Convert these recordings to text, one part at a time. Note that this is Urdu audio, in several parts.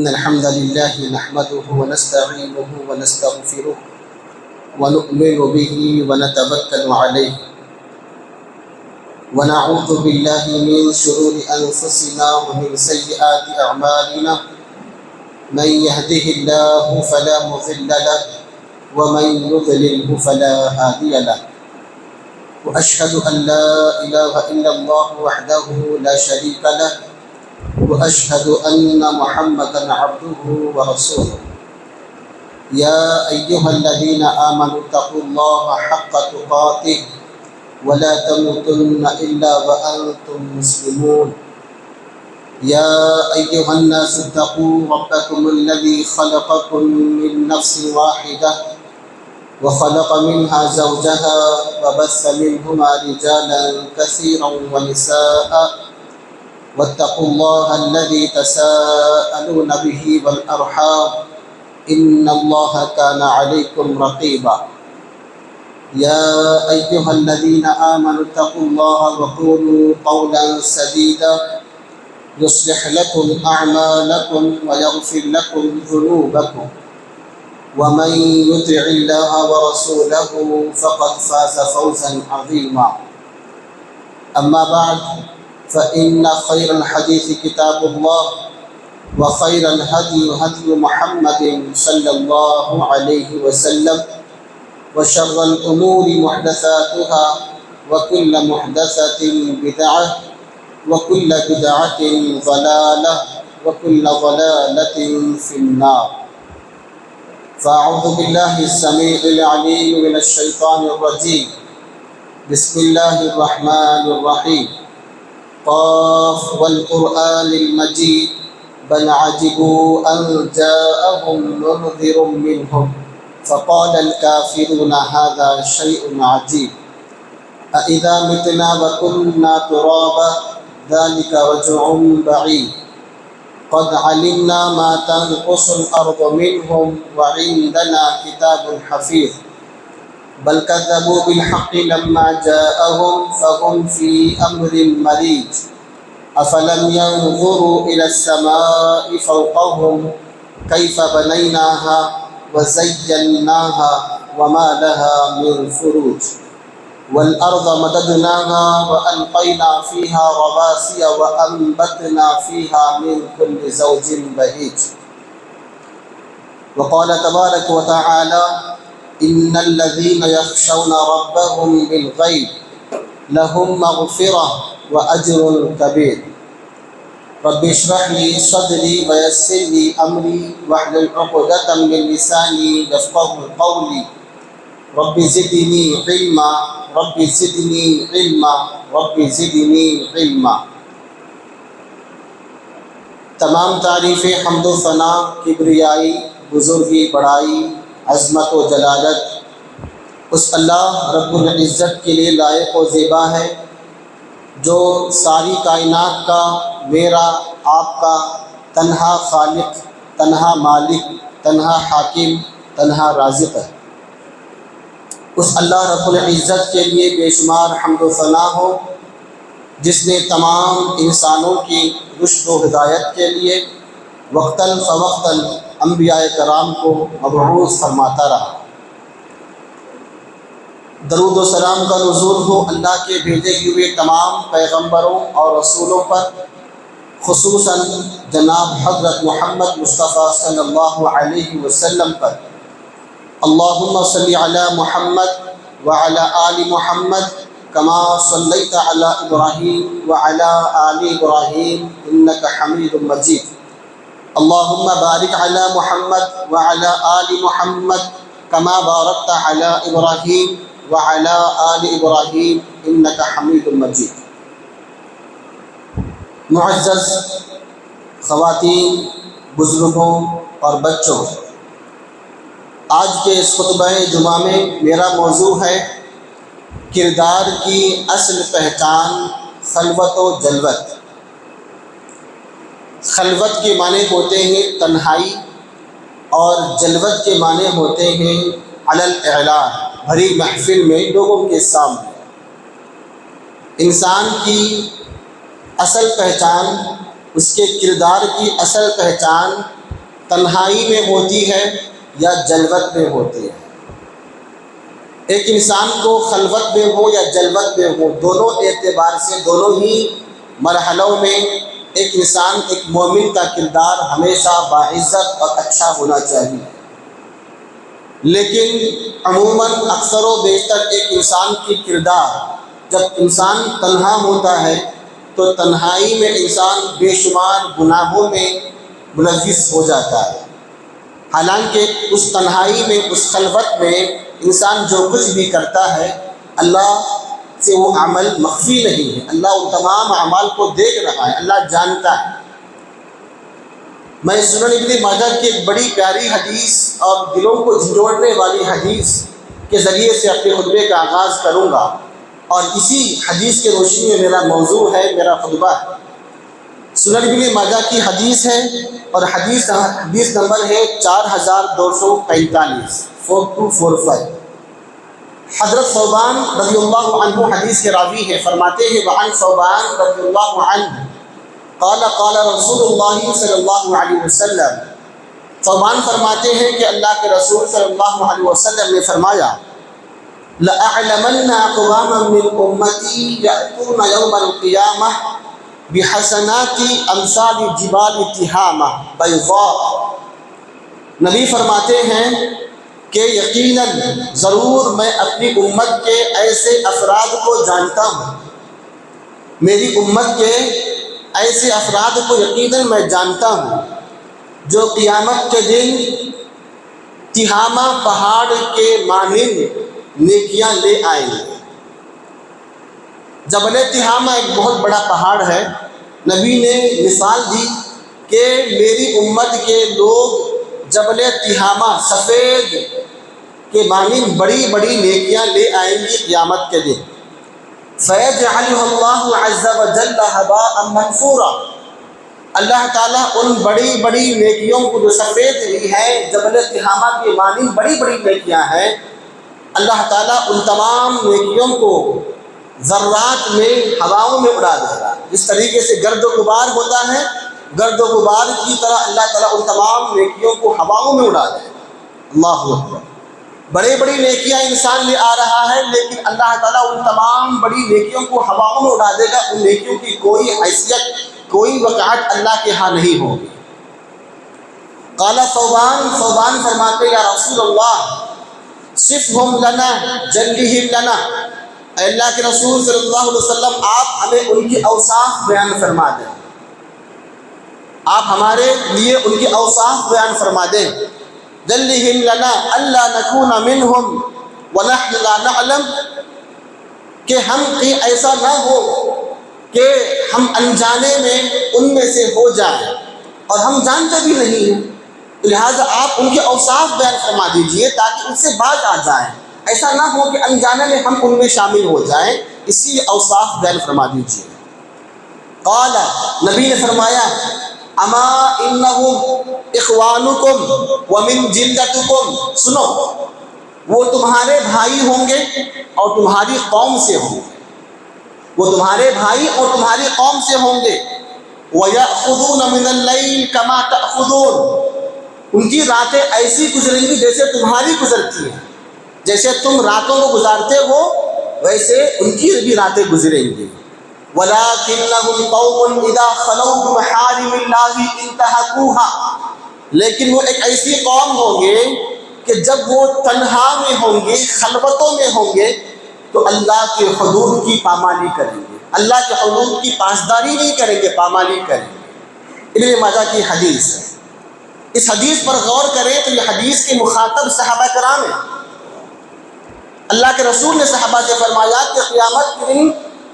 إن الحمد لله نحمده ونستعينه ونستغفره ونؤمن به ونتوكل عليه ونعوذ بالله من شرور أنفسنا ومن سيئات أعمالنا من يهده الله فلا مضل له ومن يضلله فلا هادي له وأشهد أن لا إله إلا الله وحده لا شريك له وأشهد أن محمدا عبده ورسوله يا أيها الذين آمنوا اتقوا الله حق تقاته ولا تموتن إلا وأنتم مسلمون يا أيها الناس اتقوا ربكم الذي خلقكم من نفس واحدة وخلق منها زوجها وبث منهما رجالا كثيرا ونساء واتقوا الله الذي تساءلون به والأرحام إن الله كان عليكم رقيبا يا أيها الذين آمنوا اتقوا الله وقولوا قولا سديدا يصلح لكم أعمالكم ويغفر لكم ذنوبكم ومن يطع الله ورسوله فقد فاز فوزا عظيما أما بعد فإن خير الحديث كتاب الله وخير الهدي هدي محمد صلى الله عليه وسلم وشر الأمور محدثاتها وكل محدثة بدعة وكل بدعة ضلالة وكل ضلالة في النار فأعوذ بالله السميع العليم من الشيطان الرجيم بسم الله الرحمن الرحيم قاف والقرآن المجيد بل عجبوا أن جاءهم منذر منهم فقال الكافرون هذا شيء عجيب أإذا متنا وكنا ترابا ذلك رجع بعيد قد علمنا ما تنقص الأرض منهم وعندنا كتاب حفيظ بل كذبوا بالحق لما جاءهم فهم في أمر مريج أفلم ينظروا إلى السماء فوقهم كيف بنيناها وزيناها وما لها من فروج والأرض مددناها وألقينا فيها رواسي وأنبتنا فيها من كل زوج بهيج وقال تبارك وتعالى إن الذين يخشون ربهم بالغيب لهم مغفرة وأجر كبير رب اشرح لي صدري ويسر لي أمري واحلل عقدة من لساني يفقهوا قولي رب زدني علما رب زدني علما رب زدني علما تمام تعریف حمد و ثنا کبریائی بزرگی بڑائی عظمت و جلالت اس اللہ رب العزت کے لیے لائق و زیبا ہے جو ساری کائنات کا میرا آپ کا تنہا خالق، تنہا مالک، تنہا حاکم، تنہا رازق ہے۔ اس اللہ رب العزت کے لیے بے شمار حمد و ثنا ہو جس نے تمام انسانوں کی رشد و ہدایت کے لیے وقتاً فوقتاً انبیاء کرام کو مبعوث فرماتا رہا۔ درود و سلام کا نزول ہو اللہ کے بھیجے ہوئے تمام پیغمبروں اور رسولوں پر، خصوصاً جناب حضرت محمد مصطفیٰ صلی اللہ علیہ وسلم پر۔ اللہم صلی علی محمد وعلی آل محمد کما صلیت علی ابراہیم وعلی آل ابراہیم انک حمید مجید۔ اللہم بارک علی محمد وعلی آل محمد کما بارکت علی ابراہیم وعلی آل ابراہیم انک حمید مجید۔ معزز خواتین، بزرگوں اور بچوں، آج کے اس خطبہ جمعہ میں میرا موضوع ہے کردار کی اصل پہچان خلوت و جلوت۔ خلوت کے معنی ہوتے ہیں تنہائی اور جلوت کے معنی ہوتے ہیں علی الاعلان، بھری محفل میں لوگوں کے سامنے۔ انسان کی اصل پہچان، اس کے کردار کی اصل پہچان تنہائی میں ہوتی ہے یا جلوت میں ہوتی ہے۔ ایک انسان کو خلوت میں ہو یا جلوت میں ہو، دونوں اعتبار سے دونوں ہی مرحلوں میں ایک انسان، ایک مومن کا کردار ہمیشہ باعزت اور اچھا ہونا چاہیے۔ لیکن عموماً اکثر و بیشتر ایک انسان کی کردار، جب انسان تنہا ہوتا ہے تو تنہائی میں انسان بے شمار گناہوں میں ملوث ہو جاتا ہے۔ حالانکہ اس تنہائی میں، اس خلوت میں انسان جو کچھ بھی کرتا ہے اللہ سے وہ عمل مخفی نہیں ہے، اللہ ان تمام اعمال کو دیکھ رہا ہے، اللہ جانتا ہے۔ میں سنن ابن ماجہ کی ایک بڑی پیاری حدیث اور دلوں کو جھنجھوڑنے والی حدیث کے ذریعے سے اپنے خطبے کا آغاز کروں گا، اور اسی حدیث کے روشنی میں میرا موضوع ہے، میرا خطبہ ہے۔ سنن ابن ماجہ کی حدیث ہے اور حدیث نمبر ہے 4245، 4245۔ حضرت ثوبان رضی اللہ عنہ حدیث کے راوی ہے، فرماتے ہیں وعن ثوبان رضی اللہ عنہ قال قال رسول اللہ صلی اللہ علیہ وسلم، ثوبان فرماتے ہیں کہ اللہ کے رسول صلی اللہ علیہ وسلم نے فرمایا لَأَعْلَمَنَّ أَقْوَامًا مِّنْ أُمَّتِي يَأْتُونَ يَوْمَ الْقِيَامَةِ بِحَسَنَاتِ أَمْثَالِ جِبَالِ تِہَامَةَ بَيْضَاءَ۔ نبی فرماتے ہیں کہ یقیناً ضرور میں اپنی امت کے ایسے افراد کو جانتا ہوں، میری امت کے ایسے افراد کو یقیناً میں جانتا ہوں جو قیامت کے دن تہامہ پہاڑ کے مانند نیکیاں لے آئیں گے۔ جبل تہامہ ایک بہت بڑا پہاڑ ہے۔ نبی نے مثال دی کہ میری امت کے لوگ جبل تہامہ سفید کے مانند بڑی بڑی نیکیاں لے آئیں گی قیامت کے دن۔ فَيَجْعَلُهَا اللَّهُ عَزَّ وَجَلَّ هَبَاءً مَنْثُورًا، اللہ تعالیٰ ان بڑی بڑی نیکیوں کو جو سفید ہوئی ہے جبل تہامہ کے مانند بڑی بڑی نیکیاں ہیں، اللہ تعالیٰ ان تمام نیکیوں کو ذرات میں، ہواؤں میں اڑا دے گا۔ جس طریقے سے گرد و غبار ہوتا ہے، گرد و غبار کی طرح اللہ تعالیٰ ان تمام نیکیوں کو ہواؤں میں اڑا دے گا۔ اللہ اکبر۔ بڑی بڑی نیکیاں انسان لے آ رہا ہے، لیکن اللہ تعالیٰ ان تمام بڑی نیکیوں کو ہواؤں میں اڑا دے گا۔ ان نیکیوں کی کوئی حیثیت، کوئی وقعت اللہ کے ہاں نہیں ہوگی۔ قال ثوبان فرماتے یا رسول اللہ صفہم لنا جلہم لنا، اے اللہ کے رسول صلی اللہ علیہ وسلم آپ ہمیں ان کی اوصاف بیان فرما دیں، آپ ہمارے لیے ان کی اوصاف بیان فرما دیں۔ جلہم لنا الا نکون منہم ونحن لا نعلم، کہ ہم کہیں ایسا نہ ہو کہ ہم انجانے میں ان میں سے ہو جائیں اور ہم جانتے بھی نہیں ہیں، لہٰذا آپ ان کے اوصاف بیان فرما دیجئے تاکہ ان سے باز آ جائیں، ایسا نہ ہو کہ انجانے میں ہم ان میں شامل ہو جائیں، اسی اوصاف بیان فرما دیجئے۔ قال، نبی نے فرمایا اما انہم اخوانکم ومن جلدتکم، سنو وہ تمہارے بھائی ہوں گے اور تمہاری قوم سے ہوں گے، وہ تمہارے بھائی اور تمہاری قوم سے ہوں گے۔ وَيَأْخُذُونَ مِنَ اللَّيْلِ كَمَا تَأْخُذُونَ، ان کی راتیں ایسی گزریں گی جیسے تمہاری گزرتی ہیں، جیسے تم راتوں کو گزارتے ہو ویسے ان کی بھی راتیں گزریں گی۔ وَلَكِنَّهُمْ قَوْمٌ إِذَا خَلَوْا بِمَحَارِمِ اللَّهِ انْتَهَكُوهَا، لیکن وہ ایک ایسی قوم ہوں گے کہ جب وہ تنہا میں ہوں گے، خلوتوں میں ہوں گے تو اللہ کے حدود کی پامالی کریں گے، اللہ کے حدود کی پاسداری نہیں کریں گے، پامالی کریں گے۔ ابن ماجہ کی حدیث ہے۔ اس حدیث پر غور کریں تو یہ حدیث کے مخاطب صحابہ کرام ہیں۔ اللہ کے رسول نے صحابہ سے فرمایا کہ قیامت کے دن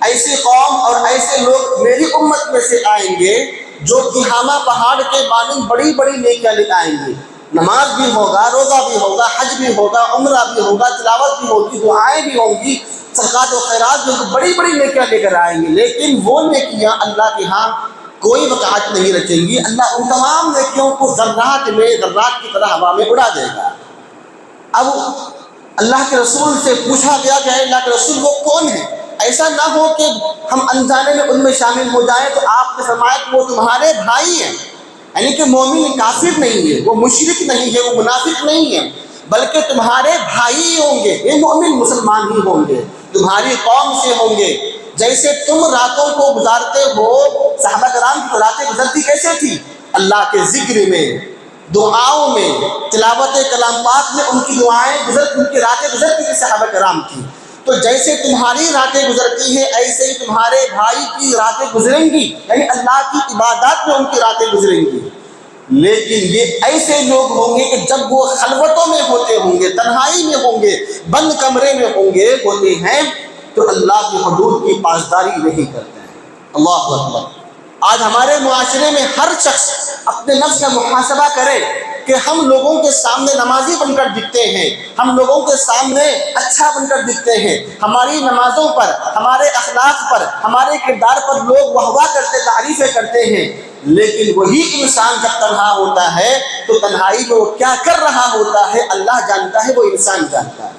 ایسی قوم اور ایسے لوگ میری امت میں سے آئیں گے جو تہامہ پہاڑ کے مانند بڑی بڑی نیکیاں لے آئیں گے، نماز بھی ہوگا، روزہ بھی ہوگا، حج بھی ہوگا، عمرہ بھی ہوگا، تلاوت بھی ہوگی، دعائیں بھی ہوں گی، صدقات و خیرات بھی ہوگی، بڑی بڑی نیکیاں لے کر آئیں گے، لیکن وہ نیکیاں اللہ کے ہاں کوئی وقعت نہیں رکھیں گی۔ اللہ ان تمام نیکیوں کو ذرات میں، ذرات کی طرح ہوا میں اڑا دے گا۔ اب اللہ کے رسول سے پوچھا گیا کہ اللہ کے رسول وہ کون ہے، ایسا نہ ہو کہ ہم انجانے میں ان میں شامل ہو جائیں، تو آپ نے فرمایا کہ وہ تمہارے بھائی ہیں، یعنی کہ مومن کافر نہیں ہے، وہ مشرک نہیں ہے، وہ منافق نہیں ہے، بلکہ تمہارے بھائی ہوں گے، یہ مومن مسلمان ہی ہوں گے، تمہاری قوم سے ہوں گے۔ جیسے تم راتوں کو گزارتے ہو، صحابہ کرام کی راتیں گزرتی کیسے تھی؟ اللہ کے ذکر میں، دعاؤں میں، تلاوت کلام پاک میں ان کی دعائیں ان کی راتیں گزرتی تھی صحابہ کرام کی۔ تو جیسے تمہاری راتیں گزرتی ہیں ایسے ہی تمہارے بھائی کی راتیں گزریں گی، یعنی اللہ کی عبادات میں ان کی راتیں گزریں گی۔ لیکن یہ ایسے لوگ ہوں گے کہ جب وہ خلوتوں میں ہوتے ہوں گے، تنہائی میں ہوں گے، بند کمرے میں ہوں گے، ہوتے ہیں، تو اللہ کی حدود کی پاسداری نہیں کرتے ہیں۔ اللہ اکبر۔ آج ہمارے معاشرے میں ہر شخص اپنے نفس کا محاسبہ کرے کہ ہم لوگوں کے سامنے نمازی بن کر دکھتے ہیں، ہم لوگوں کے سامنے اچھا بن کر دکھتے ہیں، ہماری نمازوں پر، ہمارے اخلاق پر، ہمارے کردار پر لوگ واہ واہ کرتے، تعریفیں کرتے ہیں، لیکن وہی انسان جب تنہا ہوتا ہے تو تنہائی میں وہ کیا کر رہا ہوتا ہے اللہ جانتا ہے، وہ انسان جانتا ہے۔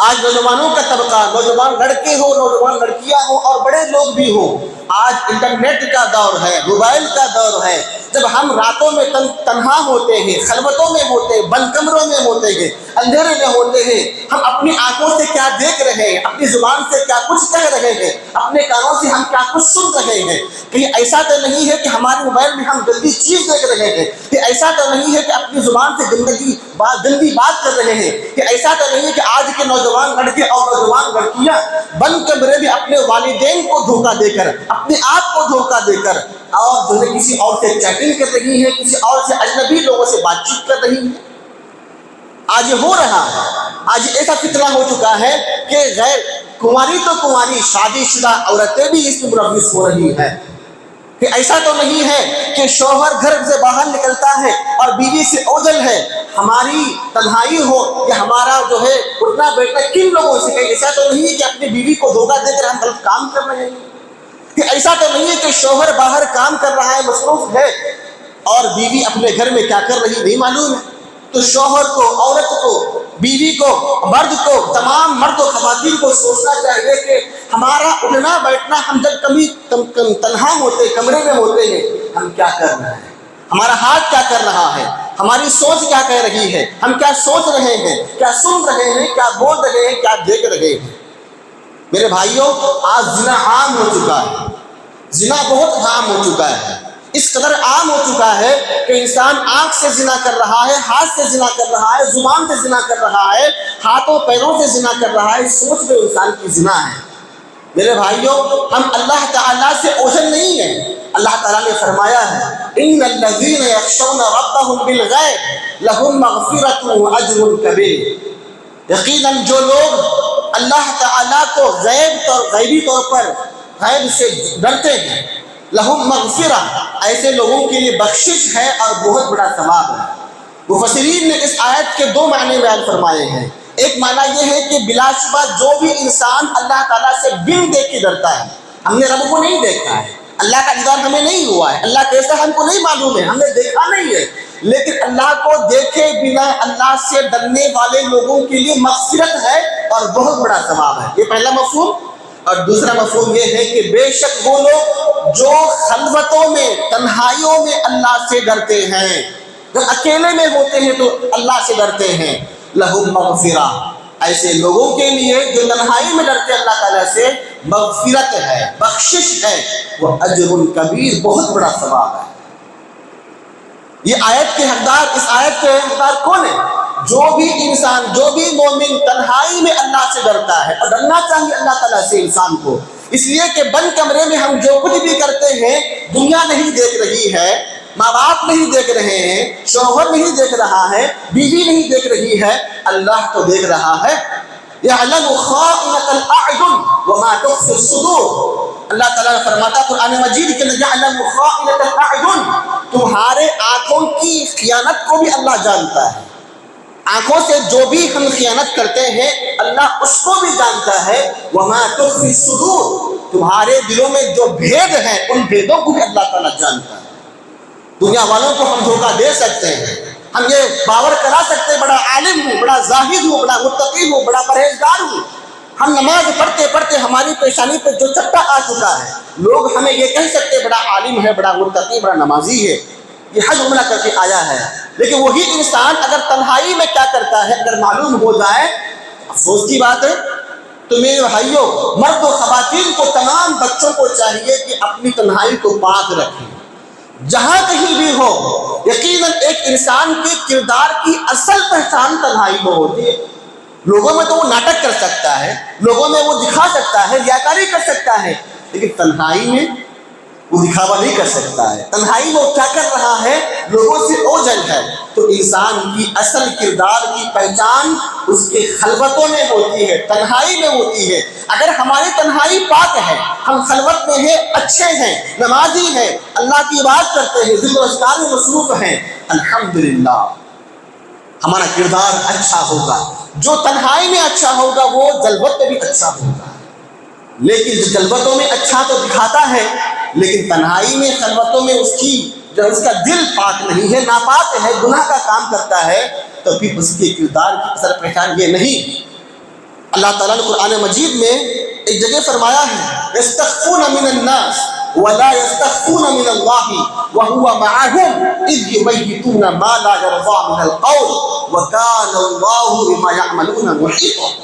آج نوجوانوں کا طبقہ، نوجوان لڑکے ہو، نوجوان لڑکیاں ہو اور بڑے لوگ بھی ہوں، آج انٹرنیٹ کا دور ہے، موبائل کا دور ہے۔ جب ہم راتوں میں تنہا ہوتے ہیں، خلوتوں میں ہوتے ہیں، بند کمروں میں ہوتے ہیں، اندھیرے میں ہوتے ہیں، ہم اپنی آنکھوں سے کیا دیکھ رہے ہیں، اپنی زبان سے کیا کچھ کہہ رہے ہیں، اپنے کانوں سے ہم کیا کچھ سن رہے ہیں؟ کہیں ایسا تو نہیں ہے کہ ہمارے موبائل میں ہم گندی چیز دیکھ رہے ہیں، کہ ایسا تو نہیں ہے کہ اپنی زبان سے گندی بات کر رہے ہیں، کہ ایسا تو نہیں ہے کہ آج کے نوجوان لڑکے اور نوجوان لڑکیاں بند کمرے میں اپنے والدین کو دھوکہ دے کر، اپنے آپ کو دھوکہ دے کر، اور جو ہے کسی اور سے چیٹنگ کر رہی ہے، کسی اور سے اجنبی لوگوں سے بات چیت کر رہی ہے۔ آج یہ ہو رہا ہے، آج ایسا فتنہ ہو چکا ہے کہ غیر کنواری تو کنواری، شادی شدہ عورتیں بھی اس میں ملوث ہو رہی ہیں۔ کہ ایسا تو نہیں ہے کہ شوہر گھر سے باہر نکلتا ہے اور بیوی سے اوجھل ہے، ہماری تنہائی ہو یا ہمارا جو ہے اٹھنا بیٹھنا کن لوگوں سے، کہ ایسا تو نہیں ہے کہ اپنی بیوی کو دھوکہ دے کر ہم غلط کام کر رہے ہیں، کہ ایسا تو نہیں ہے کہ شوہر باہر کام کر رہا ہے، مصروف ہے، اور بیوی اپنے گھر میں کیا کر رہی نہیں معلوم ہے۔ تو شوہر کو، عورت کو، بیوی کو، مرد کو، تمام مرد و خواتین کو سوچنا چاہیے کہ ہمارا اٹھنا بیٹھنا، ہم جب کبھی تنہا ہوتے، کمرے میں ہوتے ہیں، ہم کیا کر رہے ہیں، ہمارا ہاتھ کیا کر رہا ہے، ہماری سوچ کیا کہہ رہی ہے، ہم کیا سوچ رہے ہیں، کیا سن رہے ہیں، کیا بول رہے ہیں، کیا دیکھ رہے ہیں۔ میرے بھائیوں، آج زنا عام ہو چکا ہے، زنا بہت عام ہو چکا ہے، اس قدر عام ہو چکا ہے کہ انسان آنکھ سے زنا کر رہا ہے، ہاتھ سے زنا کر رہا ہے، زبان سے زنا کر رہا ہے، ہاتھوں پیروں سے زنا کر رہا ہے، سوچ میں انسان کی زنا ہے۔ میرے بھائیوں، ہم اللہ تعالیٰ سے اوجھل نہیں ہیں۔ اللہ تعالیٰ نے فرمایا ہے ان الذین یخشون ربهم بالغیب لہم مغفرۃ واجر کبیر، یقیناً جو لوگ اللہ تعالیٰ کو غیبی طور پر غیب سے ڈرتے ہیں، لہم مغفرہ، ایسے لوگوں کے لیے بخشش ہے اور بہت بڑا ثواب ہے۔ مفسرین نے اس آیت کے دو معنی بیان فرمائے ہیں۔ ایک معنی یہ ہے کہ بلا شبہ جو بھی انسان اللہ تعالیٰ سے بن دیکھے ڈرتا ہے، ہم نے رب کو نہیں دیکھا ہے، اللہ کا دیدار ہمیں نہیں ہوا ہے، اللہ کیسا ہم کو نہیں معلوم ہے، ہم نے دیکھا نہیں ہے، لیکن اللہ کو دیکھے بنا اللہ سے ڈرنے والے لوگوں کے لیے مغفرت ہے اور بہت بڑا ثواب ہے۔ یہ پہلا مفہوم۔ اور دوسرا مفہوم یہ ہے کہ بے شک وہ لوگ جو خلوتوں میں، تنہائیوں میں اللہ سے ڈرتے ہیں، جب اکیلے میں ہوتے ہیں تو اللہ سے ڈرتے ہیں، لہم مغفرہ، ایسے لوگوں کے لیے جو تنہائی میں ڈرتے اللہ تعالیٰ سے، مغفرت ہے، بخشش ہے، وہ اجر کبیر، بہت بڑا ثواب ہے۔ یہ آیت کے حقدار، اس آیت کے حقدار کون ہے؟ جو بھی انسان، جو بھی مومن تنہائی میں اللہ سے ڈرتا ہے، اور ڈرنا چاہیے اللہ تعالیٰ سے انسان کو، اس لیے کہ بند کمرے میں ہم جو کچھ بھی کرتے ہیں دنیا نہیں دیکھ رہی ہے، ماں باپ نہیں دیکھ رہے ہیں، شوہر نہیں دیکھ رہا ہے، بیوی نہیں دیکھ رہی ہے، اللہ تو دیکھ رہا ہے۔ یعلم خائنۃ الاعین وما تخفی الصدور، اللہ تعالیٰ نے فرماتا قرآن مجید کہ یعلم خائنۃ الاعین، تمہارے آنکھوں کی خیانت کو بھی اللہ جانتا ہے۔ آنکھوں سے جو بھی ہم خیانت کرتے ہیں اللہ اس کو بھی جانتا ہے۔ وما تخفی الصدور، تمہارے دلوں میں جو بھید ہیں ان بھیدوں کو بھی اللہ تعالیٰ جانتا ہے۔ دنیا والوں کو ہم دھوکہ دے سکتے ہیں، ہم یہ باور کرا سکتے ہیں بڑا عالم ہوں، بڑا زاہد ہوں، بڑا متقی ہوں، بڑا پرہیزگار ہوں، ہم نماز پڑھتے پڑھتے ہماری پیشانی پہ جو چٹا آ چکا ہے، لوگ ہمیں یہ کہہ سکتے بڑا عالم ہے، بڑا متقی، بڑا نمازی ہے، یہ حج عمرہ کر کے آیا ہے، لیکن وہی انسان اگر تنہائی میں کیا کرتا ہے اگر معلوم ہو جائے، افسوس کی بات ہے۔ تو میرے بھائیوں، مرد و خواتین کو، تمام بچوں کو چاہیے کہ اپنی تنہائی کو پاک رکھیں، جہاں کہیں بھی ہو۔ یقیناً ایک انسان کے کردار کی اصل پہچان تنہائی میں ہوتی ہے۔ لوگوں میں تو وہ ناٹک کر سکتا ہے، لوگوں میں وہ دکھا سکتا ہے، ریاکاری کر سکتا ہے، لیکن تنہائی میں وہ دکھاوا نہیں کر سکتا ہے۔ تنہائی میں وہ کیا کر رہا ہے، لوگوں سے اوجھل ہے۔ تو انسان کی اصل کردار کی پہچان اس کے خلوتوں میں ہوتی ہے، تنہائی میں ہوتی ہے۔ اگر ہماری تنہائی پاک ہے، ہم خلوت میں ہیں، اچھے ہیں، نمازی ہیں، اللہ کی عبادت کرتے ہیں، ذکر و اذکار میں مصروف ہیں، الحمدللہ ہمارا کردار اچھا ہوگا۔ جو تنہائی میں اچھا ہوگا وہ جلوت میں بھی اچھا ہوگا۔ لیکن جو جلوتوں میں اچھا تو دکھاتا ہے، لیکن تنہائی میں، خلوتوں میں اس کا دل پاک نہیں ہے، ناپاک ہے، گناہ کا کام کرتا ہے، تو پھر اس کے کردار کی اثر پہچان یہ نہیں۔ اللہ تعالیٰ نے قرآن مجید میں ایک جگہ فرمایا ہے، یستخفون من الناس ولا یستخفون من اللہ وهو معهم اذ یبیتون ما لا یرضى من القول وکان اللہ بما یعملون محیطا۔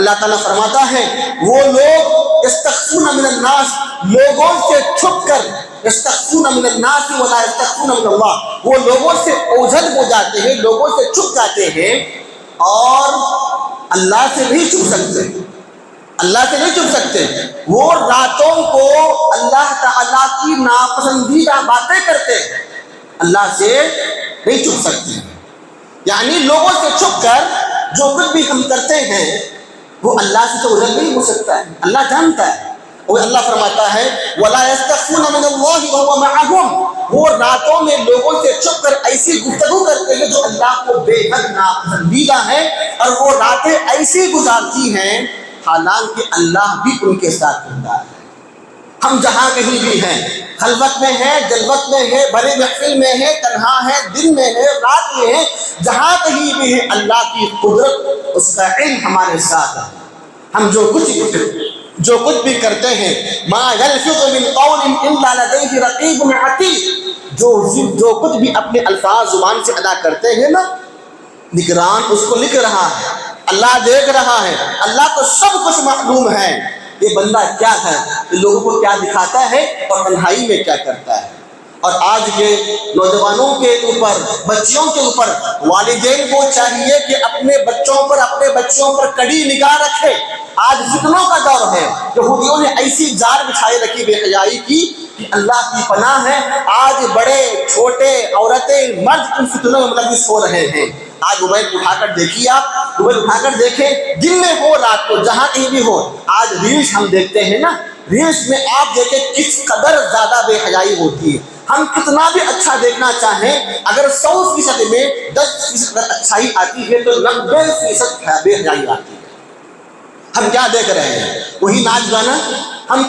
اللہ تعالیٰ فرماتا ہے وہ لوگ یستخفون من الناس، لوگوں سے چھپ کر، یستخفون من الناس ولا یستخفون من اللہ، وہ لوگوں سے اوجھل ہو جاتے ہیں، لوگوں سے چھپ جاتے ہیں، اور اللہ سے نہیں چھپ سکتے، اللہ سے نہیں چھپ سکتے۔ وہ راتوں کو اللہ تعالیٰ کی ناپسندیدہ باتیں کرتے ہیں، اللہ سے نہیں چھپ سکتے۔ یعنی لوگوں سے چھپ کر جو کچھ بھی ہم کرتے ہیں وہ اللہ سے تو اوجھل نہیں ہو سکتا ہے، اللہ جانتا ہے۔ اور اللہ فرماتا ہے وَلَا يَسْتَخْفُونَ مِنَ اللَّهِ وَهُوَ مَعَهُمْ، وہ راتوں میں لوگوں سے چھپ کر ایسی گفتگو کرتے ہیں جو اللہ کو بے حد ناپسندیدہ ہے، اور وہ راتیں ایسی گزارتی ہیں حالانکہ اللہ بھی ان کے ساتھ ہوتا ہے۔ ہم جہاں کہیں بھی ہیں، خلوت میں ہیں، جلوت میں ہیں، بھرے محفل میں ہیں، تنہا ہے، دن میں ہے، رات میں ہے، جہاں کہیں بھی ہے، اللہ کی قدرت، اس کا علم ہمارے ساتھ ہے۔ ہم جو کچھ بھی کرتے ہیں، ما یلفظ من قول الا لدیہ رقیب عتید، جو کچھ بھی اپنے الفاظ زبان سے ادا کرتے ہیں نا، نگران اس کو لکھ رہا ہے، اللہ دیکھ رہا ہے، اللہ کو سب کچھ معلوم ہے۔ یہ بندہ کیا ہے، یہ لوگوں کو کیا دکھاتا ہے اور تنہائی میں کیا کرتا ہے۔ اور آج کے نوجوانوں کے اوپر، بچیوں کے اوپر والدین کو چاہیے کہ اپنے بچوں پر کڑی نگاہ رکھے۔ آج فتنوں کا دور ہے، یہودیوں نے ایسی جال بچھائے رکھی بے حیائی کی کہ اللہ کی پناہ ہے، آج بڑے چھوٹے، عورتیں، مرد ان فتنوں میں ملوث ہو رہے ہیں۔ آج موبائل اٹھا کر دیکھیے، آپ موبائل اٹھا کر دیکھیں، دن میں ہو رات کو جہاں کہیں بھی ہو، آج ریلز ہم دیکھتے ہیں نا، ریلز میں آپ دیکھیں کس قدر زیادہ بے حیائی ہوتی ہے۔ ہم کتنا بھی اچھا دیکھنا چاہیں، اگر 100% میں 10% اچھائی آتی ہے تو 90% بے حیائی آتی ہے۔ ہم کیا دیکھ رہے ہیں؟ وہی ناچ گانا۔ ہم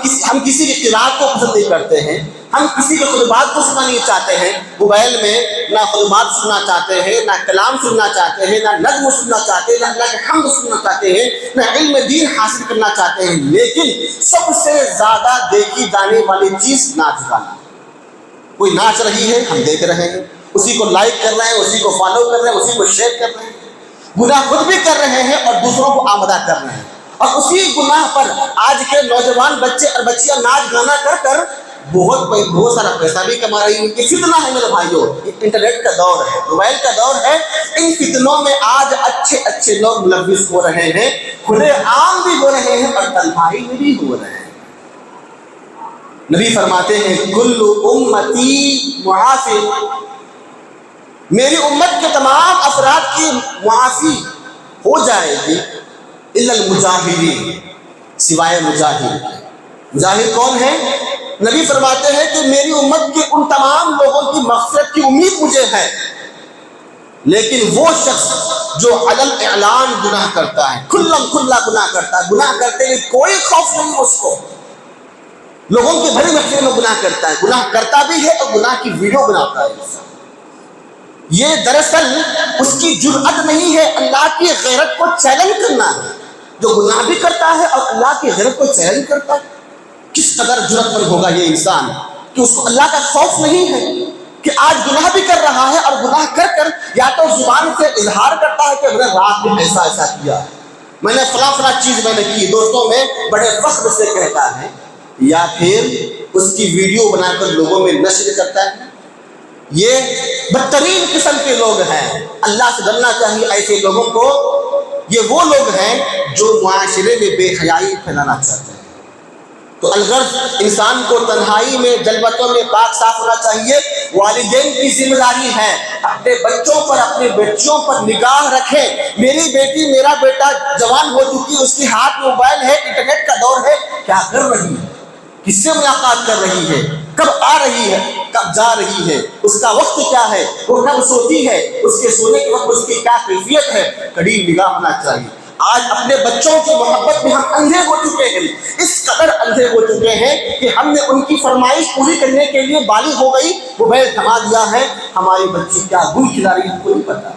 کسی کی قرات کو پسند نہیں کرتے ہیں، ہم کسی کے خطبات کو سننا نہیں چاہتے ہیں۔ موبائل میں نہ خطبات سننا چاہتے ہیں، نہ کلام سننا چاہتے ہیں، نہ نظم سننا چاہتے ہیں، نہ اللہ کے حمد سننا چاہتے ہیں، نہ علم دین حاصل کرنا چاہتے ہیں۔ لیکن سب سے زیادہ دیکھی جانے والی چیز ناچ گانا۔ کوئی ناچ رہی ہے، ہم دیکھ رہے ہیں، اسی کو لائک کر رہے ہیں، اسی کو فالو کر رہے ہیں، اسی کو شیئر کر رہے ہیں۔ گناہ خود بھی کر رہے ہیں اور دوسروں کو آمدہ کر رہے ہیں، اور اسی گناہ پر آج کے نوجوان بچے اور بچیاں ناچ گانا کر کر بہت سارا پیسہ بھی کما رہی ہیں۔ یہ فتنہ ہے میرے بھائیوں، انٹرنیٹ کا دور ہے، موبائل کا دور ہے۔ ان فتنوں میں آج اچھے لوگ ملوث ہو رہے ہیں، کھلے عام بھی ہو رہے ہیں اور تنہائی میں بھی ہو رہے ہیں۔ نبی فرماتے ہیں کل امتی معافی، میری امت کے تمام افراد کی معافی ہو جائے گی الا المجاہرین، سوائے مجاہر۔ مجاہر کون ہے؟ نبی فرماتے ہیں کہ میری امت کے ان تمام لوگوں کی مغفرت کی امید مجھے ہے، لیکن وہ شخص جو علل اعلان گناہ کرتا ہے، کھلا گناہ کرتا ہے، گناہ کرتے ہوئے کوئی خوف نہیں اس کو، لوگوں کے بھری محفل میں گناہ کرتا ہے، گناہ کرتا بھی ہے اور گناہ کی ویڈیو بناتا ہے۔ یہ دراصل اس کی جرأت نہیں ہے، اللہ کی غیرت کو چیلنج کرنا ہے۔ جو گناہ بھی کرتا ہے اور اللہ کی غیرت کو چیلنج کرتا ہے، کس قدر جرأت مند ہوگا یہ انسان کہ اس کو اللہ کا خوف نہیں ہے کہ آج گناہ بھی کر رہا ہے، اور گناہ کر کر یا تو زبان سے اظہار کرتا ہے کہ میں نے رات میں ایسا ایسا کیا، میں نے فلاں فلاں چیز میں نے کی، دوستوں میں بڑے فخر سے کہتا ہے، یا پھر اس کی ویڈیو بنا کر لوگوں میں نشر کرتا ہے۔ یہ بدترین قسم کے لوگ ہیں، اللہ سے ڈرنا چاہیے ایسے لوگوں کو۔ یہ وہ لوگ ہیں جو معاشرے میں بے حیائی پھیلانا چاہتے ہیں۔ تو الغرض انسان کو تنہائی میں جلوتوں میں پاک صاف ہونا چاہیے۔ والدین کی ذمہ داری ہے اپنے بچوں پر، اپنے بیٹیوں پر نگاہ رکھیں۔ میری بیٹی، میرا بیٹا جوان ہو چکی، اس کے ہاتھ میں موبائل ہے، انٹرنیٹ کا دور ہے، کیا کر رہی ہے، کس سے ملاقات کر رہی ہے، کب آ رہی ہے، کب جا رہی ہے، اس کا وقت کیا ہے، وہ کب سوتی ہے، اس کے سونے کے وقت اس کی کیا کیفیت ہے، کڑی نگاہ ہونا چاہیے۔ آج اپنے بچوں کی محبت میں ہم اندھے ہو چکے ہیں، اس قدر اندھے ہو چکے ہیں کہ ہم نے ان کی فرمائش پوری کرنے کے لیے بالغ ہو گئی، موبائل تھما دیا ہے، ہماری بچی کیا گل کھلا رہی ہے ہم کو نہیں پتا،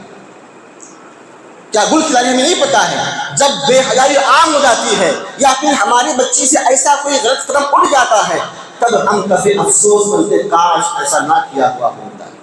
کیا گل کھلا رہی ہے ہمیں نہیں پتا ہے۔ جب بے حیائی عام ہو جاتی ہے یا پھر ہماری بچی سے ایسا کوئی غلط قدم اٹھ جاتا ہے، تب ہم کبھی افسوس کرتے کاش ایسا نہ کیا ہوا ہوتا ہے،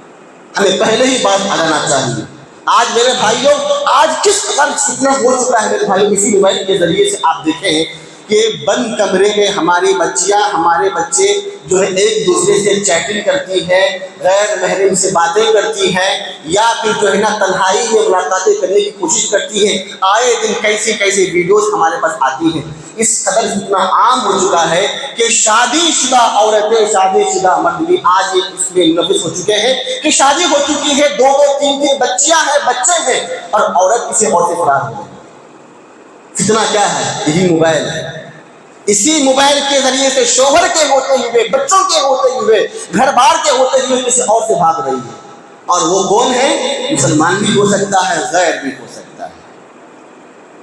ہمیں پہلے ہی بات آ جانا چاہیے۔ آج میرے بھائیوں، آج کس قدر فتنہ ہو چکا ہے میرے بھائیوں، اسی موبائل کے ذریعے سے آپ دیکھیں کہ بند کمرے میں ہماری بچیاں، ہمارے بچے جو ہے ایک دوسرے سے چیٹنگ کرتی ہیں، غیر محرم سے باتیں کرتی ہیں، یا پھر جو ہے نا تنہائی میں ملاقاتیں کرنے کی کوشش کرتی ہیں۔ آئے دن کیسی کیسی ویڈیوز ہمارے پاس آتی ہیں۔ اس قدر اتنا عام ہو چکا ہے کہ شادی شدہ عورتیں، شادی شدہ مرد بھی آج اس میں منافس ہو چکے ہیں کہ شادی ہو چکی ہے، 2 3 بچیاں ہیں، بچے ہیں، اور عورت کسی اور سے فرار ہو گئی۔ فتنہ کیا ہے؟ یہی موبائل ہے۔ اسی موبائل کے ذریعے سے شوہر کے ہوتے ہوئے، بچوں کے ہوتے ہوئے، گھر بار کے ہوتے ہوئے کسی اور سے بھاگ رہی ہے، اور وہ کون ہے؟ مسلمان بھی ہو سکتا ہے، غیر بھی ہو سکتا ہے۔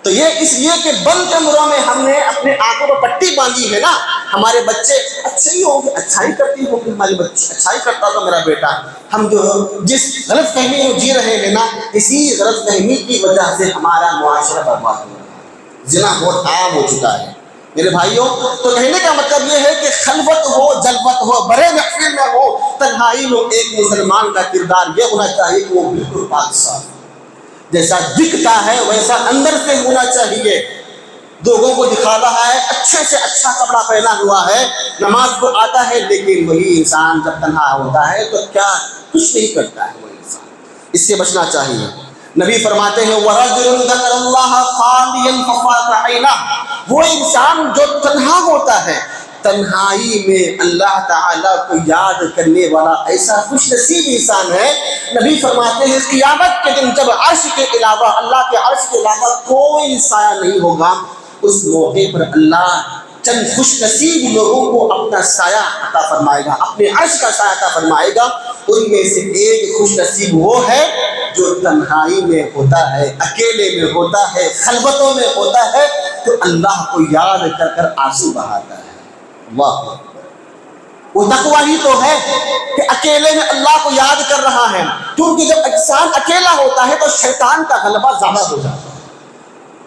تو یہ اس لیے کہ بند کمروں میں ہم نے اپنے آنکھوں پر پٹی باندھی ہے نا، ہمارے بچے اچھے ہی ہوں گے، اچھائی کرتی ہوگی ہماری بچی، اچھائی کرتا ہوگا میرا بیٹا۔ ہم جو جس غلط فہمی میں جی رہے ہیں نا، اسی غلط فہمی کی وجہ سے ہمارا معاشرہ برباد ہو رہا ہے، زنا بہت عام ہو چکا ہے میرے بھائیوں۔ تو کہنے کا مطلب یہ ہے کہ خلوت ہو، جلوت ہو، بڑے محفل میں ہو، تنہائی میں ایک مسلمان کا کردار یہ ہونا چاہیے کہ وہ بالکل پاک صاف، جیسا دکھتا ہے ویسا اندر سے ہونا چاہیے۔ لوگوں کو دکھا رہا ہے، اچھے سے اچھا کپڑا پہنا ہوا ہے، نماز کو آتا ہے، لیکن وہی انسان جب تنہا ہوتا ہے تو کیا کچھ نہیں کرتا ہے وہ انسان۔ اس سے بچنا چاہیے۔ نبی فرماتے ہیں وَرَجُلٌ ذَكَرَ اللَّهَ خَالِيًا فَفَاضَ عَيْنَاهُ، وہ انسان جو تنہا ہوتا ہے، تنہائی میں اللہ تعالیٰ کو یاد کرنے والا ایسا خوش نصیب انسان ہے۔ نبی فرماتے ہیں قیامت کے دن جب عرش کے علاوہ، اللہ کے عرش کے علاوہ کوئی سایہ نہیں ہوگا، اس موقع پر اللہ چند خوش نصیب لوگوں کو اپنا سایہ عطا فرمائے گا، اپنے عرش کا سایہ عطا فرمائے گا۔ ان میں سے ایک خوش نصیب وہ ہے جو تنہائی میں ہوتا ہے، اکیلے میں ہوتا ہے، خلوتوں میں ہوتا ہے، تو اللہ کو یاد کر کر آنسو بہاتا ہے۔ واہ، وہ تقویٰ ہی تو ہے کہ اکیلے میں اللہ کو یاد کر رہا ہے، کیونکہ جب انسان اکیلا ہوتا ہے تو شیطان کا غلبہ زیادہ ہو جاتا ہے،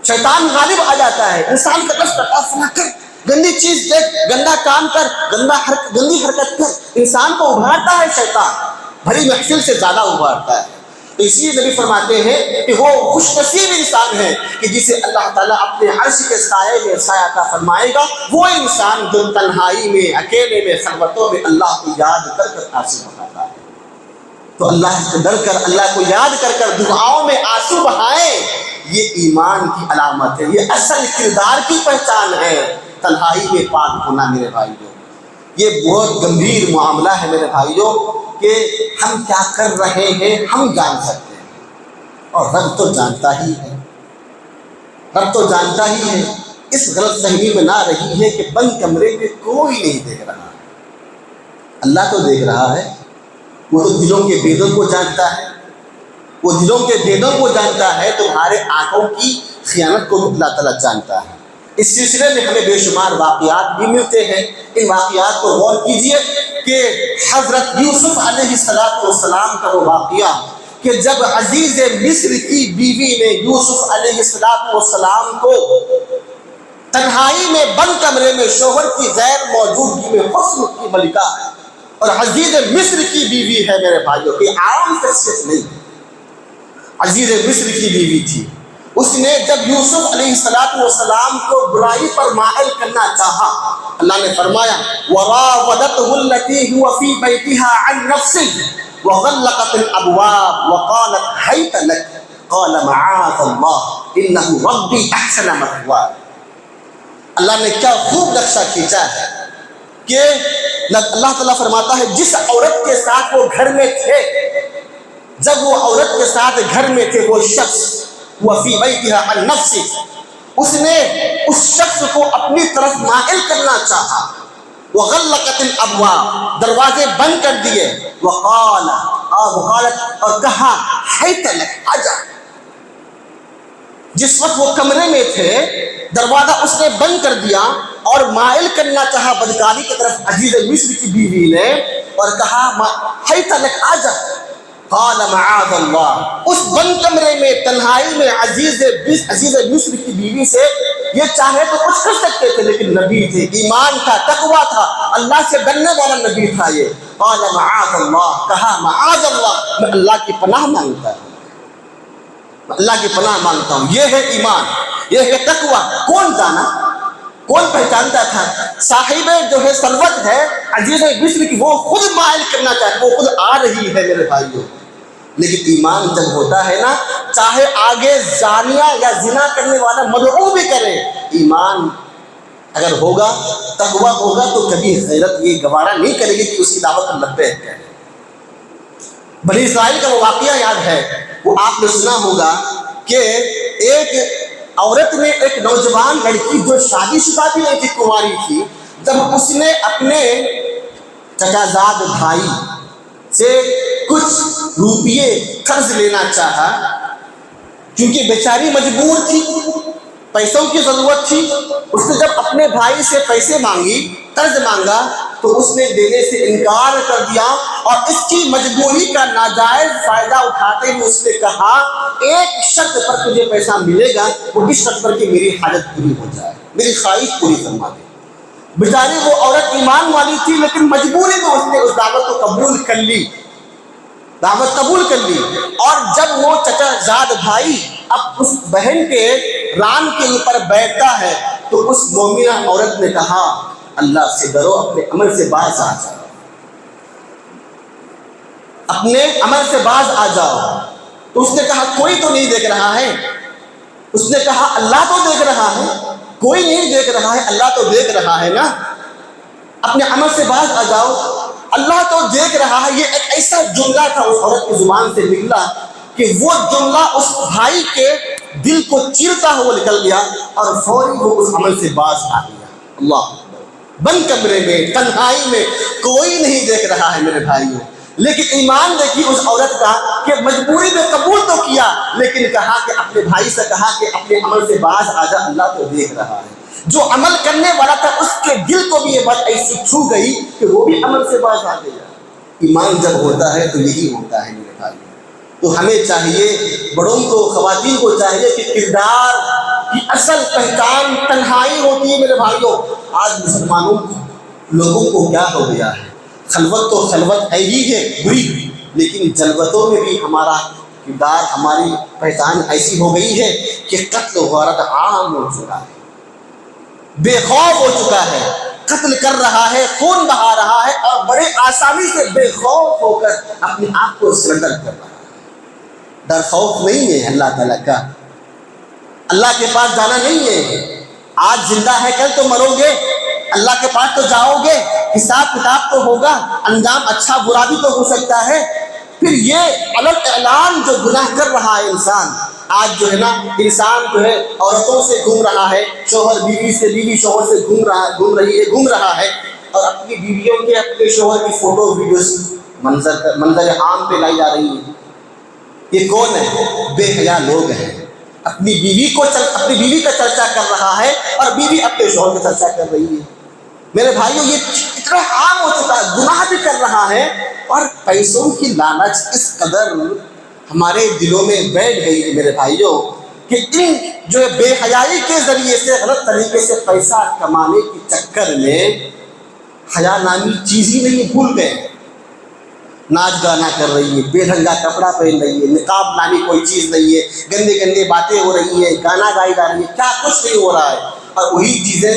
شیطان غالب آ جاتا ہے، انسان کا نفس کرتا فلاں کر، گندی چیز دیکھ، گندا کام کر، گندی حرکت کر، انسان کو ابھارتا ہے شیطان، بھری محفل سے زیادہ ابھارتا ہے۔ تو اسی لیے نبی فرماتے ہیں کہ وہ خوش نصیب انسان ہے کہ جسے اللہ تعالیٰ اپنے عرش کے سائے میں سایہ عطا فرمائے گا، وہ انسان جو تنہائی میں، اکیلے میں، خلوتوں میں اللہ کو یاد کر کر آنسو بہاتا ہے۔ تو اللہ سے ڈر کر، اللہ کو یاد کر کر دعاؤں میں آنسو بہائیں، یہ ایمان کی علامت ہے، یہ اصل کردار کی پہچان ہے، تنہائی میں پاک ہونا میرے بھائیوں۔ یہ بہت گمبھیر معاملہ ہے میرے بھائیوں کہ ہم کیا کر رہے ہیں ہم جان سکتے ہیں، اور رب تو جانتا ہی ہے، رب تو جانتا ہی ہے۔ اس غلط فہمی میں نہ رہی ہے کہ بند کمرے میں کوئی نہیں دیکھ رہا، اللہ تو دیکھ رہا ہے، وہ تو دلوں کے بھیدوں کو جانتا ہے، وہ دلوں کے بھیدوں کو جانتا ہے، تمہارے آنکھوں کی خیانت کو بھی اللہ تعالیٰ جانتا ہے۔ اس سلسلے میں ہمیں بے شمار واقعات بھی ملتے ہیں، ان واقعات کو غور کیجئے کہ حضرت یوسف علیہ السلام کا وہ واقعہ کہ جب عزیز مصر کی بیوی نے یوسف علیہ السلام کو تنہائی میں بند کمرے میں شوہر کی غیر موجودگی میں حسن کی ملکہ ہے اور عزیز مصر کی بیوی ہے میرے بھائیوں. یہ عام شخصیت نہیں ہے. عزیز مصر کی بیوی تھی. اس نے جب یوسف علیہ السلام کو برائی پر مائل کرنا چاہا، اللہ نے فرمایا وراودته التي هو في بيتها عن نفسه وغلقت الابواب وقالت هيت لك قال معاذ الله انه ربي احسن مثواي. اللہ نے کیا خوب نقشہ کھینچا ہے کہ اللہ تعالیٰ فرماتا ہے جس عورت کے ساتھ وہ گھر میں تھے، جب وہ عورت کے ساتھ گھر میں تھے، وہ شخص وفی بیتہا عن نفسی، اس نے اس شخص کو اپنی طرف مائل کرنا چاہا. وغلقت الابواب، دروازے بند کر دیے. وقالت، اور کہا حیت لک، آجا. جس وقت وہ کمرے میں تھے دروازہ اس نے بند کر دیا اور مائل کرنا چاہا بدکاری کی طرف عزیز مصر کی بیوی نے، اور کہا حیت لک، آجا. قال معاذ اللہ، اس بند کمرے میں تنہائی میں عزیز مصر کی بیوی سے یہ چاہے تو کچھ کر سکتے تھے، لیکن نبی تھے، ایمان تھا، تقویٰ تھا، اللہ سے ڈرنے والا نبی تھا. یہ قال معاذ اللہ، کہا معاذ اللہ، میں اللہ کی پناہ مانگتا ہوں، اللہ کی پناہ مانگتا ہوں. یہ ہے ایمان، یہ ہے تقویٰ. کون جانا، کون پہچانتا تھا؟ صاحب جو ہے ثروت ہے عزیز مصر کی، وہ خود مائل کرنا چاہتے، وہ خود آ رہی ہے میرے بھائیوں. لیکن ایمان جب ہوتا ہے نا، چاہے آگے زانیہ یا زنا کرنے والا مدعو بھی کرے، ایمان اگر ہوگا، تقویٰ ہوگا، تو کبھی غیرت یہ گوارا نہیں کرے گی کہ اس کی دعوت پر لبیک کہے. بنی اسرائیل کا وہ واقعہ یاد ہے، وہ آپ نے سنا ہوگا کہ ایک عورت نے، ایک نوجوان لڑکی جو شادی شدہ بھی نہیں تھی، کنواری تھی، جب اس نے اپنے چچا زاد بھائی سے کچھ روپیے قرض لینا چاہا، کیونکہ بیچاری مجبور تھی، پیسوں کی ضرورت تھی. اس نے جب اپنے بھائی سے پیسے مانگی، قرض مانگا، تو اس نے دینے سے انکار کر دیا، اور اس کی مجبوری کا ناجائز فائدہ اٹھاتے ہوئے اس نے کہا ایک شرط پر تجھے پیسہ ملے گا، وہ اس شرط پر کہ میری حاجت پوری ہو جائے، میری خواہش پوری فرما دے. بیچاری وہ عورت ایمان والی تھی، لیکن مجبوری میں اس نے اس دعوت کو قبول کر لی، دعوت قبول کر لی. اور جب وہ چچا زاد بھائی اب اس بہن کے ران کے اوپر بیٹھتا ہے، تو اس مومنہ عورت نے کہا اللہ سے ڈرو، اپنے عمل سے باز آ جاؤ، اپنے عمل سے باز آ جاؤ. تو اس نے کہا کوئی تو نہیں دیکھ رہا ہے. اس نے کہا اللہ تو دیکھ رہا ہے. کوئی نہیں دیکھ رہا ہے، اللہ تو دیکھ رہا ہے نا، اپنے عمل سے باز آ جاؤ، اللہ تو دیکھ رہا ہے. یہ ایک ایسا جملہ تھا اس عورت کی زبان سے نکلا کہ وہ جملہ اس بھائی کے دل کو چیرتا ہوا نکل گیا، اور فوری وہ اس عمل سے باز آ گیا. اللہ، بند کمرے میں، تنہائی میں، کوئی نہیں دیکھ رہا ہے میرے بھائیوں. لیکن ایمان دیکھی اس عورت کا کہ مجبوری میں قبول تو کیا، لیکن کہا کہ اپنے بھائی سے کہا کہ اپنے عمل سے باز آ جا، اللہ تو دیکھ رہا ہے. جو عمل کرنے والا تھا اس کے دل کو بھی یہ بات ایسی چھو گئی کہ وہ بھی عمل سے باز آ گیا. ایمان جب ہوتا ہے تو یہی ہوتا ہے میرے بھائی. تو ہمیں چاہیے، بڑوں کو، خواتین کو چاہیے کہ کردار کی اصل پہچان تنہائی ہوتی ہے میرے بھائیوں. آج مسلمانوں لوگوں کو کیا ہو گیا ہے، خلوت تو خلوت ہے ہی ہے بری، لیکن جلوتوں میں بھی ہمارا کردار، ہماری پہچان ایسی ہو گئی ہے کہ قتل و غارت عام ہو چکا ہے، بے خوف ہو چکا ہے، قتل کر رہا ہے، خون بہا رہا ہے، اور بڑے آسانی سے بے خوف ہو کر اپنے آپ کو سرنڈر کر رہا ہے. ڈر خوف نہیں ہے اللہ تعالیٰ کا، اللہ کے پاس جانا نہیں ہے. آج زندہ ہے کل تو مرو گے، اللہ کے پاس تو جاؤ گے، حساب کتاب تو ہوگا، انجام اچھا برا بھی تو ہو سکتا ہے. پھر یہ الگ اعلان جو گناہ کر رہا ہے انسان، آج جو ہے نا انسان جو ہے عورتوں سے گھوم رہا ہے، شوہر بیوی سے، بیوی شوہر سے گھوم رہا ہے، اور اپنی بیویوں کے، اپنے شوہر کی فوٹو ویڈیوز منظر عام پہ لائی جا رہی ہیں. یہ کون ہے؟ بے حیا لوگ ہیں. اپنی بیوی کا چرچا کر رہا ہے، اور بیوی اپنے شوہر کا چرچا کر رہی ہے. میرے بھائیوں یہ اتنا عام ہو چکا ہے، گناہ بھی کر رہا ہے، اور پیسوں کی لالچ اس قدر ہمارے دلوں میں بیٹھ گئی ہے میرے بھائیوں کہ ان جو ہے بے حیائی کے ذریعے سے غلط طریقے سے پیسہ کمانے کے چکر میں حیا نامی چیز ہی نہیں بھول گئے. ناچ گانا کر رہی ہے، بے ڈھنگا کپڑا پہن رہی ہے، نقاب نامی کوئی چیز نہیں ہے، گندے گندے باتیں ہو رہی ہیں، گانا گائی جا رہی ہے، کیا کچھ نہیں ہو رہا ہے. اور وہی چیزیں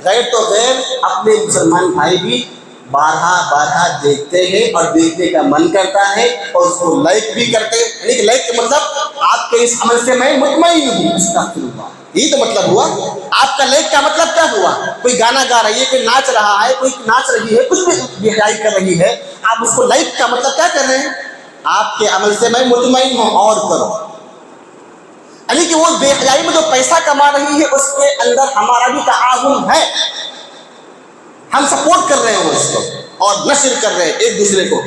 غیر تو غیر اپنے مسلمان بھائی بھی بارہا دیکھتے ہیں اور دیکھنے کا من کرتا ہے اور اس کو لائک بھی کرتے ہیں. یعنی کہ لائک کا مطلب آپ کے اس عمل سے میں مطمئن ہوں. استغفر اللہ، یہی تو مطلب ہوا. آپ کا لائک کا مطلب کیا ہوا؟ کوئی گانا گا رہی ہے، کوئی ناچ رہا ہے، کوئی ناچ رہی ہے، کچھ بھی بے حیائی کر رہی ہے، آپ اس کو لائک کا مطلب کیا کر رہے ہیں؟ آپ کے عمل سے میں مطمئن ہوں اور کرو. یعنی کہ وہ بے حیائی میں جو پیسہ کما رہی ہے اس کے اندر ہمارا بھی تعاون ہے، ہم سپورٹ کر رہے ہیں اس کو اور نشر کر رہے ہیں ایک دوسرے کو.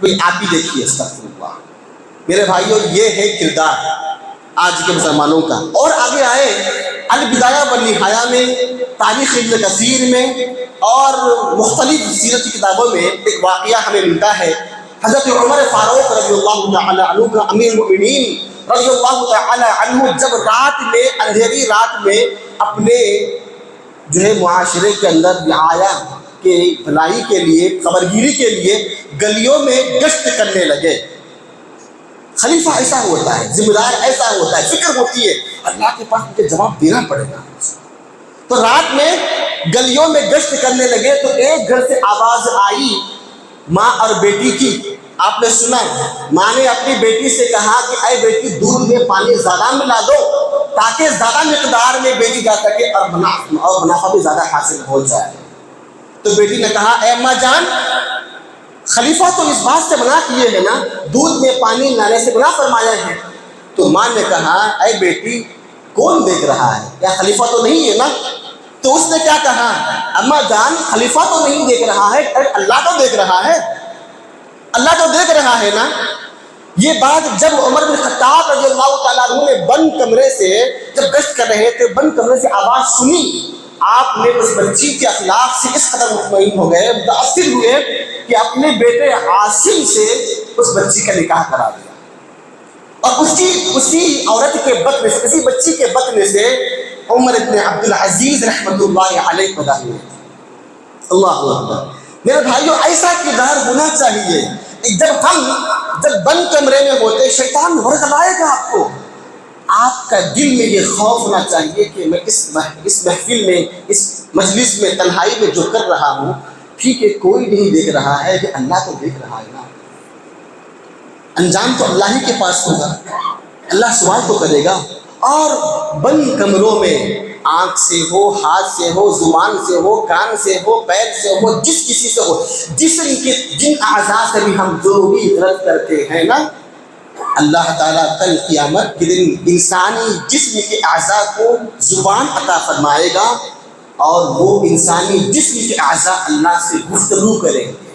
بھئی آپ بھی دیکھیے. استغفر اللہ. میرے بھائیوں، یہ ہے کردار آج کے مسلمانوں کا. اور آگے آئے البدایہ والنہایہ میں، تاریخ ابن کثیر میں اور مختلف سیرت کی کتابوں میں ایک واقعہ ہمیں ملتا ہے. حضرت عمر فاروق رضی اللہ تعالی عنہ کا، امیر المؤمنین رضی اللہ تعالی عنہ، جب رات میں، اندھیری رات میں اپنے جو ہے معاشرے کے اندر رعایا کے بھلائی کے لیے، خبرگیری کے لیے گلیوں میں گشت کرنے لگے. خلیفہ ایسا ہوتا ہے، ذمہ دار ایسا ہوتا ہے، فکر ہوتی ہے اللہ کے پاس مجھے جواب دینا پڑے گا. تو رات میں گلیوں میں گشت کرنے لگے تو ایک گھر سے آواز آئی ماں اور بیٹی کی. آپ نے سنا، ماں نے اپنی بیٹی سے کہا کہ اے بیٹی، دودھ میں پانی زیادہ ملا دو تاکہ زیادہ مقدار میں بیچی جا سکے اور منافع بھی زیادہ حاصل ہو جائے. تو بیٹی نے کہا اے اماں جان، خلیفہ تو اس بات سے منع کیے ہیں نا، دودھ میں پانی لانے سے منع فرمایا ہے. تو ماں نے کہا اے بیٹی، کون دیکھ رہا ہے؟ یا خلیفہ تو نہیں ہے نا؟ تو اس نے کیا کہا؟ اماں جان، خلیفہ تو نہیں دیکھ رہا ہے، اللہ تو دیکھ رہا ہے، اللہ تو دیکھ رہا ہے نا. یہ بات جب عمر بن خطاب رضی اللہ تعالیٰ عنہ نے بند کمرے سے جب گشت کر رہے تھے، بند کمرے سے آواز سنی، آپ نے اس بچی کے اخلاق سے اس قدر مطمئن ہو گئے، متاثر ہوئے کہ اپنے بیٹے عاصم سے اس بچی کا نکاح کرا دیا. اور اسی عورت کے بطن سے، اسی بچی کے بطن سے عمر بن عبد العزیز رحمۃ اللہ علیہ پیدا ہوئے. اللہ اکبر. میرے بھائیوں، ایسا کردار ہونا چاہیے. جب بند کمرے میں ہوتے، شیطان ورغلائے گا آپ کو. آپ کا دل میں یہ خوف ہونا چاہیے کہ میں اس محفل میں، اس مجلس میں، تنہائی میں جو کر رہا ہوں، ٹھیک ہے، کوئی نہیں دیکھ رہا ہے کہ اللہ تو دیکھ رہا ہے نا. انجام تو اللہ ہی کے پاس ہوگا، اللہ سوال تو کرے گا. اور بند کمروں میں آنکھ سے ہو، ہاتھ سے ہو، زبان سے ہو، کان سے ہو، پیر سے ہو، جس کسی سے ہو، جسم کے جن اعضاء سے بھی ہم جو بھی غلط کرتے ہیں نا، اللہ تعالیٰ کل قیامت کے دن انسانی جسم کے اعضاء کو زبان عطا فرمائے گا اور وہ انسانی جسم کے اعضاء اللہ سے گفتگو کریں گے.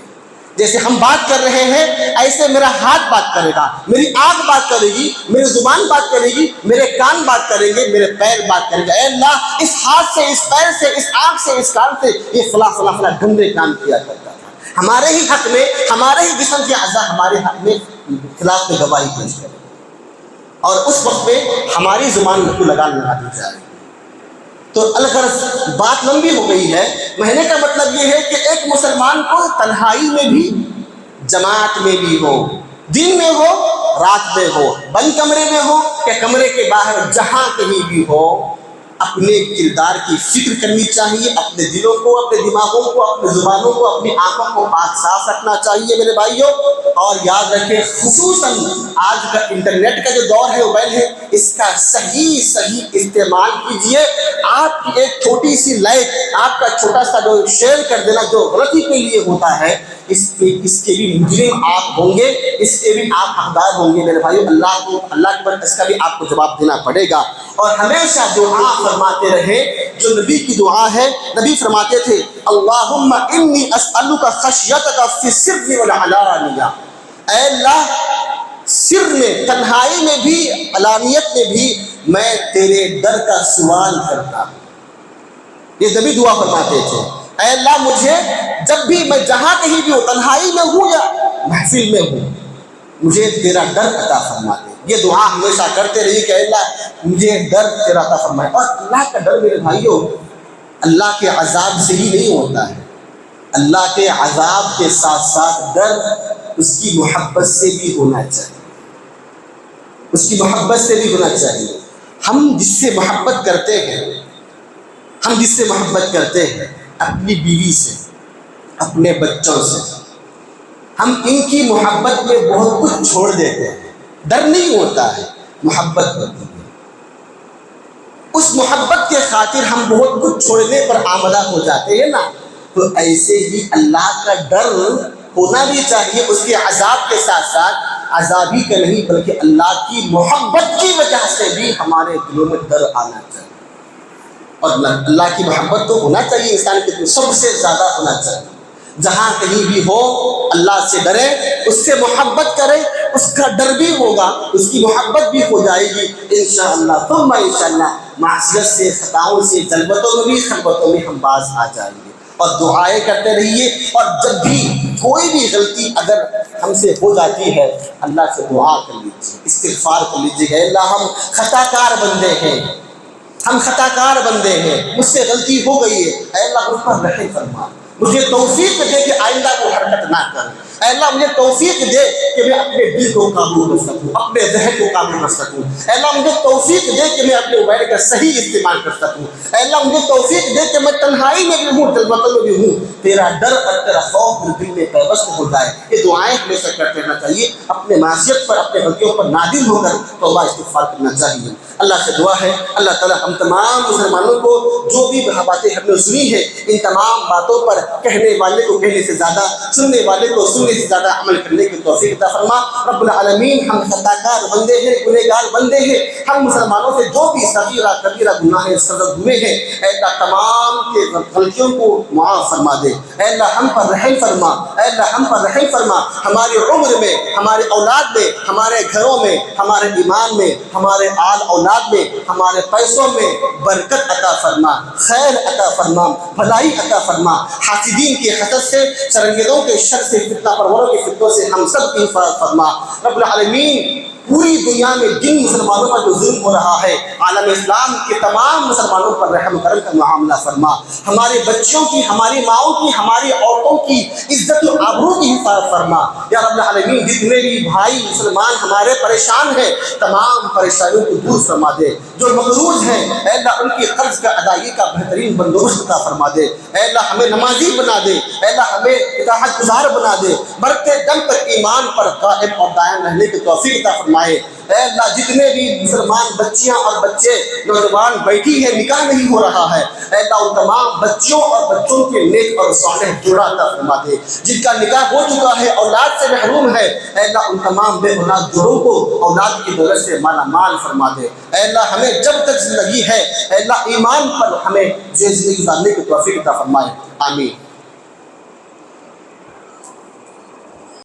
جیسے ہم بات کر رہے ہیں ایسے میرا ہاتھ بات کرے گا، میری آنکھ بات کرے گی، میری زبان بات کرے گی، میرے کان بات کریں گے، میرے پیر بات کریں گے. اے اللہ، اس ہاتھ سے، اس پیر سے، اس آنکھ سے، اس کان سے یہ فلاں فلاں فلاں گندے کام کیا کرتا تھا، ہمارے ہی حق میں، ہمارے ہی جسم کے اعضاء ہمارے حق میں خلاف میں گواہی پیش کریں. اور اس وقت میں ہماری زبان کو لگام لگا دی جائے. تو الغرض بات لمبی ہو گئی ہے. مہینے کا مطلب یہ ہے کہ ایک مسلمان کو تنہائی میں بھی، جماعت میں بھی ہو، دن میں ہو، رات میں ہو، بند کمرے میں ہو یا کمرے کے باہر، جہاں کہیں بھی ہو، اپنے کردار کی فکر کرنی چاہیے. اپنے دلوں کو، اپنے دماغوں کو، اپنے زبانوں کو، اپنی آنکھوں کو پاک صاف رکھنا چاہیے میرے بھائیوں. اور یاد رکھیں، خصوصاً آج کا انٹرنیٹ کا جو دور ہے، موبائل ہے، اس کا صحیح استعمال کیجیے. آپ کی ایک چھوٹی سی لائک، آپ کا چھوٹا سا جو شیئر کر دینا جو غلطی کے لیے ہوتا ہے، اس کے بھی مجرم آپ ہوں گے، اس کے بھی آپ حقدار ہوں گے میرے بھائیو. اللہ کے بعد اس کا بھی آپ کو جواب دینا پڑے گا. اور ہمیشہ دعا فرماتے رہے جو نبی کی دعا ہے. نبی فرماتے تھے اللہم انی اسألک خشیتک فی السر والعلانیہ. اے اللہ، سر میں، تنہائی میں بھی، علانیت میں بھی میں تیرے ڈر کا سوال کرتا ہوں. یہ نبی دعا فرماتے تھے، اے اللہ مجھے جب بھی میں جہاں کہیں بھی ہوں، تنہائی میں ہوں یا محفل میں ہوں، مجھے تیرا ڈر عطا فرما دے. یہ دعا ہمیشہ کرتے رہیے کہ اللہ مجھے ڈر تیرا عطا فرمائے. اور اللہ کا ڈر میرے بھائیوں اللہ کے عذاب سے ہی نہیں ہوتا ہے. اللہ کے عذاب کے ساتھ ساتھ ڈر اس کی محبت سے بھی ہونا چاہیے. اس کی محبت سے بھی ہونا چاہیے. ہم جس سے محبت کرتے ہیں اپنی بیوی سے، اپنے بچوں سے، ہم ان کی محبت میں بہت کچھ چھوڑ دیتے ہیں. ڈر نہیں ہوتا ہے، محبت ہوتی ہے. اس محبت کے خاطر ہم بہت کچھ چھوڑنے پر آمادہ ہو جاتے ہیں نا. تو ایسے ہی اللہ کا ڈر ہونا بھی چاہیے. اس کے عذاب کے ساتھ ساتھ عذاب ہی کا نہیں بلکہ اللہ کی محبت کی وجہ سے بھی ہمارے دلوں میں ڈر آنا چاہیے. اور اللہ کی محبت تو ہونا چاہیے انسان کے سب سے زیادہ ہونا چاہیے. جہاں کہیں بھی ہو اللہ سے ڈرے، اس سے محبت کرے، اس کا ڈر بھی ہوگا، اس کی محبت بھی ہو جائے گی انشاءاللہ. ثم انشاءاللہ معصیت سے، خطاؤں سے، جلوتوں میں بھی خلوتوں میں ہم باز آ جائیں گے. اور دعائیں کرتے رہیے. اور جب بھی کوئی بھی غلطی اگر ہم سے ہو جاتی ہے اللہ سے دعا کر لیجیے، استغفار کر لیجیے کہ اللہ ہم خطا کار بندے ہیں، ہم خطا کار بندے ہیں، مجھ سے غلطی ہو گئی ہے. اے اللہ مجھ پر رحم فرما، مجھے توفیق دے کہ آئندہ وہ حرکت نہ کروں. اے اللہ مجھے توفیق دے کہ میں اپنے دل کو قابو کر سکوں، اپنے ذہن کو قابو کر سکوں. اے اللہ مجھے توفیق دے کہ میں اپنے موبائل کا صحیح استعمال کر سکوں. اے اللہ مجھے توفیق دے کہ میں تنہائی میں بھی ہوں، جلوتوں میں بھی ہوں، تیرا ڈر اور تیرا خوف میرے دل میں پیوست ہو جائے. یہ دعائیں ہمیشہ کرتے رہنا چاہیے. اپنے معصیت پر، اپنے غلطیوں پر نادم ہو کر توبہ استغفار کرنا چاہیے. اللہ سے دعا ہے اللہ تعالی ہم تمام مسلمانوں کو جو بھی باتیں ہم نے سنی ہے ان تمام باتوں پر کہنے والے کو کہنے سے زیادہ، سننے والے کو سننے سے زیادہ عمل کرنے کی توفیق عطا فرما. رب العالمین ہم خطا کار بندے ہیں، گنہگار بندے ہیں. ہم مسلمانوں سے جو بھی صغیرہ کبیرہ گناہ سرزد ہوئے ہیں اے اللہ تمام کے غلطیوں کو معاف فرما دے. اے اللہ ہم پر رحم فرما، اے اللہ ہم پر رحم فرما. ہماری عمر میں، ہمارے اولاد میں، ہمارے گھروں میں، ہمارے ایمان میں، ہمارے آل اولاد میں، ہمارے پیسوں میں برکت عطا فرما، خیر عطا فرما، بھلائی عطا فرما. حاسدین کے حسد سے، شرنگیزوں کے شر سے، فتنہ پروروں کے فتنوں سے ہم سب کی حفاظت فرما. رب العالمین پوری دنیا میں جن مسلمانوں پر جو ظلم ہو رہا ہے عالم اسلام کے تمام مسلمانوں پر رحم کرم کا معاملہ فرما. ہمارے بچوں کی، ہماری ماؤں کی، ہماری عورتوں کی عزت و آبرو کی حفاظت فرما. یا رب العالمین جتنے بھی بھائی مسلمان ہمارے پریشان ہیں تمام پریشانیوں کو دور فرما دے. جو مقروض ہیں اے اللہ ان کی قرض کا ادائیگی کا بہترین بندوبست عطا فرما دے. اے اللہ ہمیں نمازی بنا دے، اے اللہ ہمیں اطاعت گزار بنا دے. مرتے دم تک ایمان پر قائم اور دائم رہنے کی توفیق عطا فرمائے. اے اللہ جتنے بھی مسلمان بچیاں اور بچے نوجوان بیٹھی ہیں نکاح نہیں ہو رہا ہے اے اللہ ان تمام بچیوں اور بچوں کے نیک اور صالح جوڑا عطا فرما دے. جن کا نکاح ہو چکا ہے اولاد سے محروم ہے اے اللہ ان تمام بے اولاد جوڑوں کو اولاد کی دولت سے مالا مال فرما دے. اے اللہ ہمیں جب تک زندگی ہے اے اللہ ایمان پر ہمیں زندگی گزارنے کی توفیق عطا فرمائے. آمین.